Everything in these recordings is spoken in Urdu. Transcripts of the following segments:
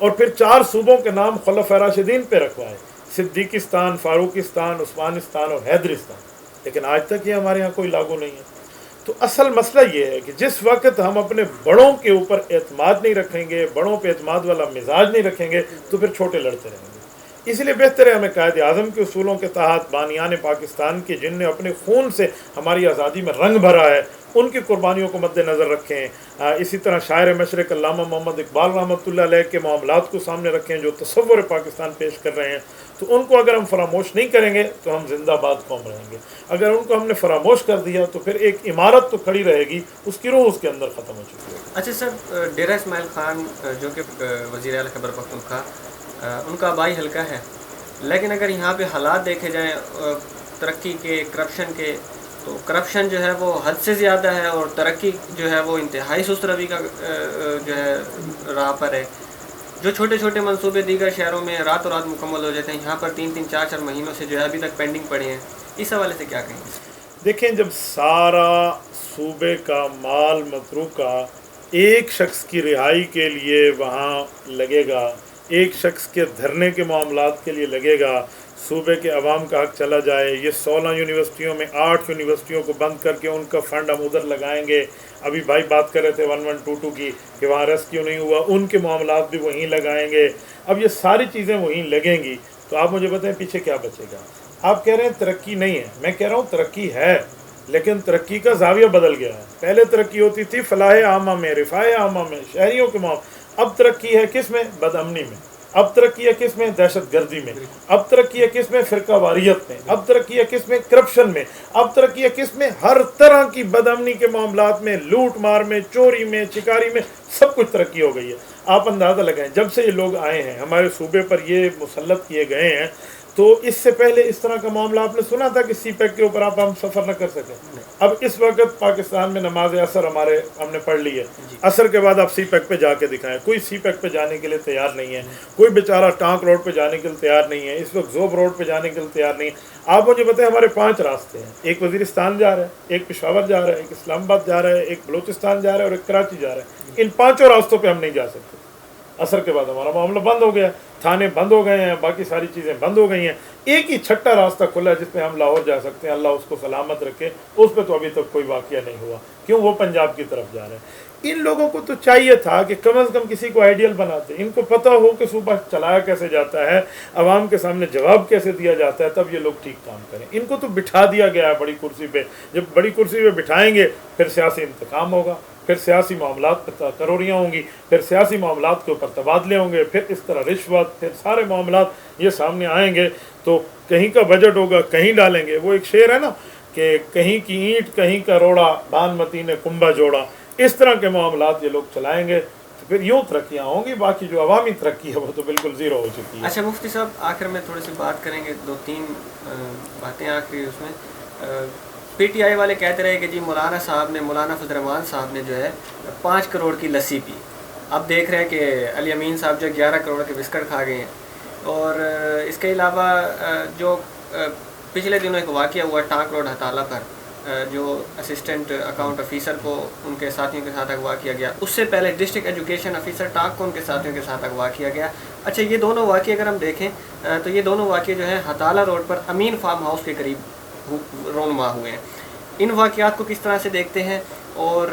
اور پھر 4 صوبوں کے نام خلفائے راشدین پہ رکھوائے، صدیقستان، فاروقستان، عثمانستان اور حیدرستان، لیکن آج تک یہ ہمارے ہاں کوئی لاگو نہیں ہے۔ تو اصل مسئلہ یہ ہے کہ جس وقت ہم اپنے بڑوں کے اوپر اعتماد نہیں رکھیں گے، بڑوں پہ اعتماد والا مزاج نہیں رکھیں گے، تو پھر چھوٹے لڑتے رہیں گے۔ اس لیے بہتر ہے ہمیں قائد اعظم کے اصولوں کے تحت بانیان پاکستان کے جن نے اپنے خون سے ہماری آزادی میں رنگ بھرا ہے ان کی قربانیوں کو مد نظر رکھیں، اسی طرح شاعر مشرق علامہ محمد اقبال رحمۃ اللہ علیہ کے معاملات کو سامنے رکھیں جو تصور پاکستان پیش کر رہے ہیں، تو ان کو اگر ہم فراموش نہیں کریں گے تو ہم زندہ باد قوم رہیں گے۔ اگر ان کو ہم نے فراموش کر دیا تو پھر ایک عمارت تو کھڑی رہے گی، اس کی روح اس کے اندر ختم ہو چکی ہے۔ اچھا سر، ڈیرہ اسماعیل خان جو کہ وزیر اعلیٰ خیبر پختونخوا، ان کا آبائی حلقہ ہے، لیکن اگر یہاں پہ حالات دیکھے جائیں ترقی کے، کرپشن کے، تو کرپشن جو ہے وہ حد سے زیادہ ہے اور ترقی جو ہے وہ انتہائی سست روی کا جو ہے راہ پر ہے۔ جو چھوٹے چھوٹے منصوبے دیگر شہروں میں راتوں رات مکمل ہو جاتے ہیں، یہاں پر 3-4 مہینوں سے جو ہے ابھی تک پینڈنگ پڑے ہیں، اس حوالے سے کیا کہیں گے؟ دیکھیں، جب سارا صوبے کا مال متروکہ ایک شخص کی رہائی کے لیے وہاں لگے گا، ایک شخص کے دھرنے کے معاملات کے لیے لگے گا، صوبے کے عوام کا حق چلا جائے، یہ 16 یونیورسٹیوں میں 8 یونیورسٹیوں کو بند کر کے ان کا فنڈ ہم ادھر لگائیں گے۔ ابھی بھائی بات کر رہے تھے 1122 کی کہ وہاں ریسکیو نہیں ہوا، ان کے معاملات بھی وہیں لگائیں گے۔ اب یہ ساری چیزیں وہیں لگیں گی تو آپ مجھے بتائیں پیچھے کیا بچے گا؟ آپ کہہ رہے ہیں ترقی نہیں ہے، میں کہہ رہا ہوں ترقی ہے، لیکن ترقی کا زاویہ بدل گیا ہے۔ پہلے ترقی ہوتی تھی فلاح عامہ میں، رفاہ عامہ میں، شہریوں کے معاملے، اب ترقی ہے کس میں؟ بد امنی میں۔ اب ترقی ہے کس میں؟ دہشت گردی میں۔ اب ترقی ہے کس میں؟ فرقہ واریت میں۔ اب ترقی ہے کس میں؟ کرپشن میں۔ اب ترقی ہے کس میں؟ ہر طرح کی بد امنی کے معاملات میں، لوٹ مار میں، چوری میں، چکاری میں، سب کچھ ترقی ہو گئی ہے۔ آپ اندازہ لگائیں جب سے یہ لوگ آئے ہیں ہمارے صوبے پر، یہ مسلط کیے گئے ہیں، تو اس سے پہلے اس طرح کا معاملہ آپ نے سنا تھا کہ سی پیک کے اوپر ہم سفر نہ کر سکیں؟ اب اس وقت پاکستان میں نماز عصر ہم نے پڑھ لی ہے، عصر کے بعد آپ سی پیک پہ جا کے دکھائیں، کوئی سی پیک پہ جانے کے لیے تیار نہیں ہے، کوئی بیچارہ ٹانک روڈ پہ جانے کے لیے تیار نہیں ہے، اس وقت زوب روڈ پہ جانے کے لیے تیار نہیں ہے۔ آپ مجھے بتائیں، ہمارے 5 راستے ہیں، ایک وزیرستان جا رہا ہے، ایک پشاور جا رہا ہے، ایک اسلام آباد جا رہا ہے، ایک بلوچستان جا رہا ہے اور ایک کراچی جا رہا ہے۔ ان 5 راستوں پہ ہم نہیں جا سکتے۔ عصر کے بعد ہمارا معاملہ بند ہو گیا، تھانے بند ہو گئے ہیں، باقی ساری چیزیں بند ہو گئی ہیں۔ ایک ہی چھٹا راستہ کھلا ہے جس پہ ہم لاہور جا سکتے ہیں، اللہ اس کو سلامت رکھے، اس پہ تو ابھی تک کوئی واقعہ نہیں ہوا، کیوں؟ وہ پنجاب کی طرف جا رہے ہیں۔ ان لوگوں کو تو چاہیے تھا کہ کم از کم کسی کو آئیڈیل بناتے، ان کو پتہ ہو کہ صوبہ چلایا کیسے جاتا ہے، عوام کے سامنے جواب کیسے دیا جاتا ہے، تب یہ لوگ ٹھیک کام کریں۔ ان کو تو بٹھا دیا گیا ہے بڑی کرسی پہ، جب بڑی کرسی پہ بٹھائیں گے پھر سیاسی انتقام ہوگا، پھر سیاسی معاملات پہ کروڑیاں ہوں گی، پھر سیاسی معاملات کے اوپر تبادلے ہوں گے، پھر اس طرح رشوت، پھر سارے معاملات یہ سامنے آئیں گے، تو کہیں کا بجٹ ہوگا کہیں ڈالیں گے۔ وہ ایک شعر ہے نا کہ کہیں کی اینٹ کہیں کا روڑا، بانمتی نے کنبہ جوڑا، اس طرح کے معاملات یہ لوگ چلائیں گے تو پھر یوں ترقیاں ہوں گی، باقی جو عوامی ترقی ہے وہ تو بالکل زیرو ہو چکی ہے۔ اچھا مفتی صاحب، آخر میں تھوڑی سی بات کریں گے، 2-3 باتیں آخری اس میں۔ پی ٹی آئی والے کہتے رہے کہ جی مولانا فضل الرحمان صاحب نے جو ہے 5 کروڑ کی لسی پی، اب دیکھ رہے ہیں کہ علی امین صاحب جو 11 کروڑ کے بسکٹ کھا گئے ہیں۔ اور اس کے علاوہ جو پچھلے دنوں ایک واقعہ ہوا ٹانک روڈ ہتالہ پر، جو اسسٹنٹ اکاؤنٹ آفیسر کو ان کے ساتھیوں کے ساتھ اغوا کیا گیا، اس سے پہلے ڈسٹرکٹ ایجوکیشن آفیسر ٹانک کو ان کے ساتھیوں کے ساتھ اغوا کیا گیا۔ اچھا، یہ دونوں واقعے اگر ہم دیکھیں تو یہ دونوں واقعے جو ہے ہتالہ روڈ پر امین فارم ہاؤس کے قریب رونما ہوئے ہیں۔ ان واقعات کو کس طرح سے دیکھتے ہیں اور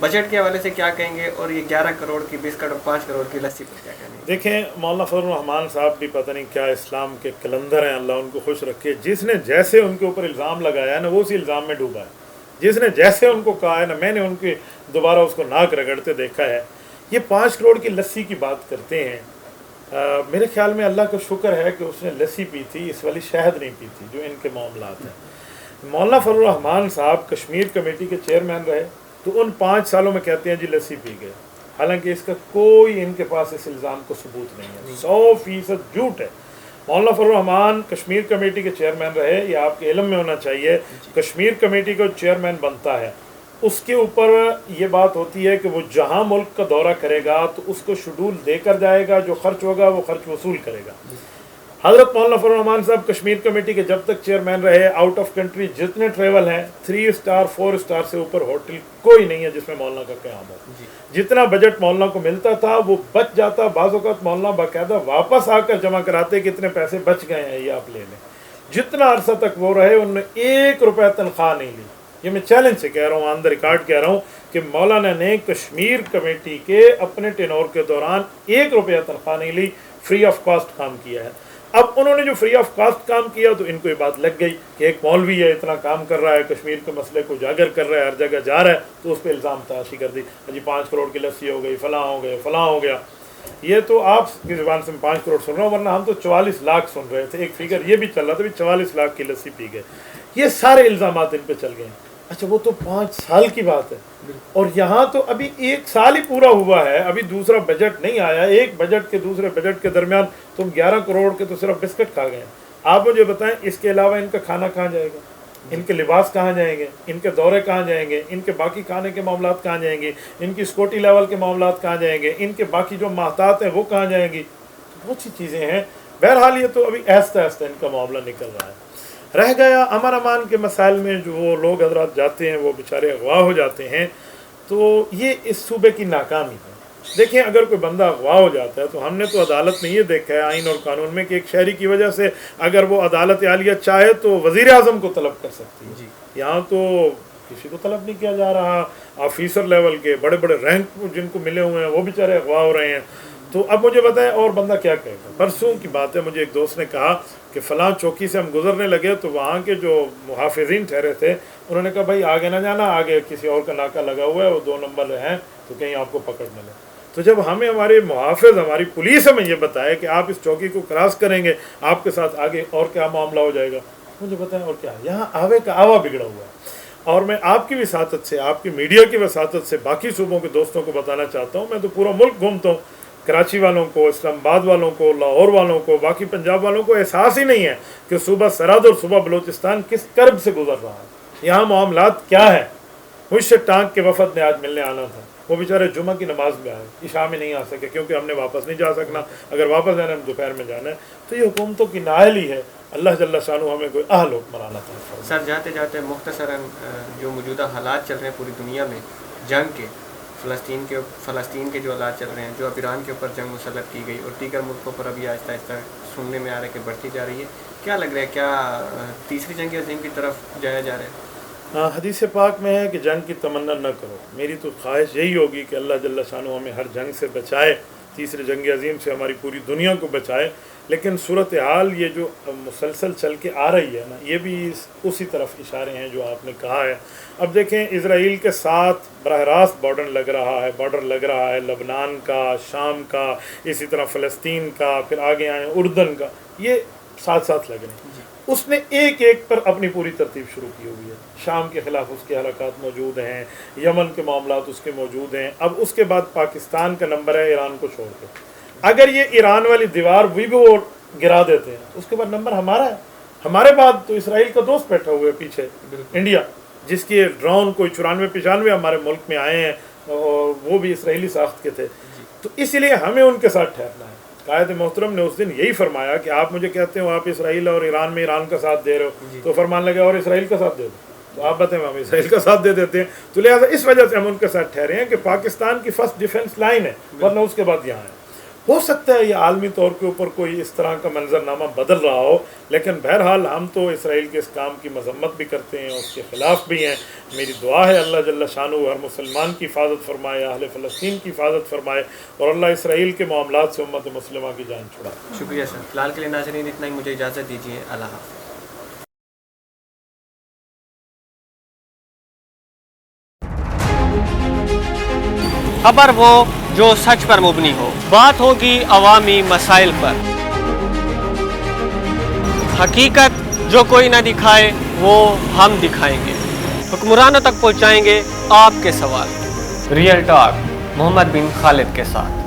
بجٹ کے حوالے سے کیا کہیں گے، اور یہ 11 کروڑ کی بسکٹ اور 5 کروڑ کی لسی پر کیا کہیں گے؟ دیکھیں، مولانا فضل الرحمان صاحب بھی پتہ نہیں کیا اسلام کے کلندر ہیں، اللہ ان کو خوش رکھے۔ جس نے جیسے ان کے اوپر الزام لگایا ہے نا، وہ اسی الزام میں ڈوبا ہے۔ جس نے جیسے ان کو کہا ہے نا، میں نے ان کے دوبارہ اس کو ناک رگڑتے دیکھا ہے۔ یہ 5 کروڑ کی لسی کی بات کرتے ہیں، میرے خیال میں اللہ کا شکر ہے کہ اس نے لسی پی تھی، اس والی شہد نہیں پی تھی جو ان کے معاملات ہیں۔ مولانا فضل الرحمان صاحب کشمیر کمیٹی کے چیئرمین رہے، تو ان 5 سالوں میں کہتے ہیں جی لسی پی گئے، حالانکہ اس کا کوئی ان کے پاس اس الزام کو ثبوت نہیں ہے، 100% جھوٹ ہے۔ مولانا فضل الرحمان کشمیر کمیٹی کے چیئرمین رہے، یہ آپ کے علم میں ہونا چاہیے۔ کشمیر کمیٹی کو چیئرمین بنتا ہے، اس کے اوپر یہ بات ہوتی ہے کہ وہ جہاں ملک کا دورہ کرے گا تو اس کو شیڈول دے کر جائے گا، جو خرچ ہوگا وہ خرچ وصول کرے گا۔ حضرت مولانا فضل الرحمان صاحب کشمیر کمیٹی کے جب تک چیئرمین رہے، آؤٹ آف کنٹری جتنے ٹریول ہیں 3 اسٹار 4 اسٹار سے اوپر ہوٹل کوئی نہیں ہے جس میں مولانا کا قیام ہو. جتنا بجٹ مولانا کو ملتا تھا وہ بچ جاتا. بعض اوقات مولانا باقاعدہ واپس آ کر جمع کراتے کہ اتنے پیسے بچ گئے ہیں، یہ آپ لے لیں. جتنا عرصہ تک وہ رہے انہوں نے 1 روپے تنخواہ نہیں لی. یہ میں چیلنج سے کہہ رہا ہوں، آن دا ریکارڈ کہہ رہا ہوں کہ مولانا نے کشمیر کمیٹی کے اپنے ٹینور کے دوران 1 روپیہ تنخواہ نہیں لی، فری آف کاسٹ کام کیا ہے. اب انہوں نے جو فری آف کاسٹ کام کیا تو ان کو یہ بات لگ گئی کہ ایک مولوی ہے، اتنا کام کر رہا ہے، کشمیر کے مسئلے کو اجاگر کر رہا ہے، ہر جگہ جا رہا ہے، تو اس پہ الزام تراشی کر دی. جی 5 کروڑ کی لسی ہو گئی، فلاں ہو گئے، فلاں ہو گیا. یہ تو آپ کی زبان سے 5 کروڑ سن رہا ہوں، ورنہ ہم تو 44 لاکھ سن رہے تھے. ایک فگر یہ بھی چل رہا تھا بھی 44 لاکھ کی لسی پی گئے. یہ سارے الزامات ان پہ چل گئے ہیں. اچھا وہ تو 5 سال کی بات ہے، اور یہاں تو ابھی 1 سال ہی پورا ہوا ہے، ابھی دوسرا بجٹ نہیں آیا. ایک بجٹ کے دوسرے بجٹ کے درمیان تم 11 کروڑ کے تو صرف بسکٹ کھا گئے ہیں. آپ مجھے بتائیں اس کے علاوہ ان کا کھانا کہاں جائے گا، ان کے لباس کہاں جائیں گے، ان کے دورے کہاں جائیں گے، ان کے باقی کھانے کے معاملات کہاں جائیں گے، ان کی سکوٹی لیول کے معاملات کہاں جائیں گے، ان کے باقی جو محتاط ہیں وہ کہاں جائیں گی. بہت سی چیزیں ہیں. بہرحال یہ تو ابھی آہستہ آہستہ ان کا معاملہ نکل رہا ہے. رہ گیا امن امان کے مسائل میں جو وہ لوگ حضرات جاتے ہیں وہ بیچارے اغوا ہو جاتے ہیں، تو یہ اس صوبے کی ناکامی ہے. دیکھیں اگر کوئی بندہ اغوا ہو جاتا ہے تو ہم نے تو عدالت میں یہ دیکھا ہے آئین اور قانون میں کہ ایک شہری کی وجہ سے اگر وہ عدالت عالیہ چاہے تو وزیر اعظم کو طلب کر سکتی ہے. یہاں تو کسی کو طلب نہیں کیا جا رہا. آفیسر لیول کے بڑے بڑے رینک جن کو ملے ہوئے ہیں وہ بیچارے اغوا ہو رہے ہیں. تو اب مجھے بتائیں اور بندہ کیا کہے گا. پرسوں کی بات ہے، مجھے ایک دوست نے کہا کہ فلاں چوکی سے ہم گزرنے لگے تو وہاں کے جو محافظین ٹھہرے تھے انہوں نے کہا بھائی آگے نہ جانا، آگے کسی اور کا ناکہ لگا ہوا ہے، وہ 2 نمبر ہیں تو کہیں آپ کو پکڑ نہ لیں. تو جب ہمیں ہمارے محافظ ہماری پولیس ہمیں یہ بتائے کہ آپ اس چوکی کو کراس کریں گے آپ کے ساتھ آگے اور کیا معاملہ ہو جائے گا، مجھے بتائیں اور کیا. یہاں آوے کا آوا بگڑا ہوا ہے. اور میں آپ کی وساطت سے، آپ کی میڈیا کی وساطت سے باقی صوبوں کے دوستوں کو بتانا چاہتا ہوں، میں تو پورا ملک گھومتا ہوں، کراچی والوں کو، اسلام آباد والوں کو، لاہور والوں کو، باقی پنجاب والوں کو احساس ہی نہیں ہے کہ صوبہ سرحد اور صوبہ بلوچستان کس کرب سے گزر رہا ہے، یہاں معاملات کیا ہے. مجھ سے ٹانک کے وفد نے آج ملنے آنا تھا، وہ بیچارے جمعہ کی نماز میں آئے، عشاء میں نہیں آ سکے کیونکہ ہم نے واپس نہیں جا سکنا، اگر واپس جانا ہے دوپہر میں جانا ہے. تو یہ حکومتوں کی نااہلی ہے. اللہ جل شانہ ہمیں کوئی اہل حکمران عطا فرمائے. سر جاتے جاتے مختصراً جو موجودہ حالات چل رہے ہیں پوری دنیا میں جنگ کے، فلسطین کے جو حالات چل رہے ہیں، جو اب ایران کے اوپر جنگ مسلط کی گئی اور دیگر ملکوں پر ابھی آہستہ آہستہ سننے میں آ رہا ہے کہ بڑھتی جا رہی ہے، کیا لگ رہا ہے کیا تیسری جنگ عظیم کی طرف جایا جا رہا ہے؟ حدیث پاک میں ہے کہ جنگ کی تمنا نہ کرو. میری تو خواہش یہی ہوگی کہ اللہ جل شانہ ہمیں ہر جنگ سے بچائے، تیسری جنگ عظیم سے ہماری پوری دنیا کو بچائے. لیکن صورتحال یہ جو مسلسل چل کے آ رہی ہے نا، یہ بھی اسی طرف اشارے ہیں جو آپ نے کہا ہے. اب دیکھیں اسرائیل کے ساتھ براہ راست بارڈر لگ رہا ہے لبنان کا، شام کا، اسی طرح فلسطین کا، پھر آگے آئے اردن کا، یہ ساتھ ساتھ لگ رہے ہیں. اس نے ایک پر اپنی پوری ترتیب شروع کی ہوئی ہے. شام کے خلاف اس کے حرکات موجود ہیں، یمن کے معاملات اس کے موجود ہیں. اب اس کے بعد پاکستان کا نمبر ہے ایران کو چھوڑ کے. اگر یہ ایران والی دیوار بھی وہ گرا دیتے ہیں اس کے بعد نمبر ہمارا ہے. ہمارے بعد تو اسرائیل کا دوست بیٹھا ہوا ہے پیچھے، انڈیا، جس کے ڈرون کوئی 94-95 ہمارے ملک میں آئے ہیں اور وہ بھی اسرائیلی ساخت کے تھے. تو اس لیے ہمیں ان کے ساتھ ٹھہرنا ہے. قائد محترم نے اس دن یہی فرمایا کہ آپ مجھے کہتے ہو آپ اسرائیل اور ایران میں ایران کا ساتھ دے رہے ہو، تو فرمان لگا اور اسرائیل کا ساتھ دے دو. تو آپ بتائیں ہم اسرائیل کا ساتھ دے دیتے ہیں. تو لہٰذا اس وجہ سے ہم ان کے ساتھ ٹھہرے ہیں کہ پاکستان کی فرسٹ ڈیفنس لائن ہے، ورنہ اس کے بعد یہاں ہے. ہو سکتا ہے یہ عالمی طور کے اوپر کوئی اس طرح کا منظرنامہ بدل رہا ہو، لیکن بہرحال ہم تو اسرائیل کے اس کام کی مذمت بھی کرتے ہیں، اس کے خلاف بھی ہیں. میری دعا ہے اللہ جل شانہ ہر مسلمان کی حفاظت فرمائے، اہل فلسطین کی حفاظت فرمائے، اور اللہ اسرائیل کے معاملات سے امت مسلمہ کی جان چھڑائے. شکریہ سر. فی الحال کے لیے ناظرین اتنا ہی، مجھے اجازت دیجیے. اللہ حافظ. خبر وہ جو سچ پر مبنی ہو، بات ہوگی عوامی مسائل پر. حقیقت جو کوئی نہ دکھائے وہ ہم دکھائیں گے. حکمرانوں تک پہنچائیں گے آپ کے سوال. ریئل ٹاک محمد بن خالد کے ساتھ.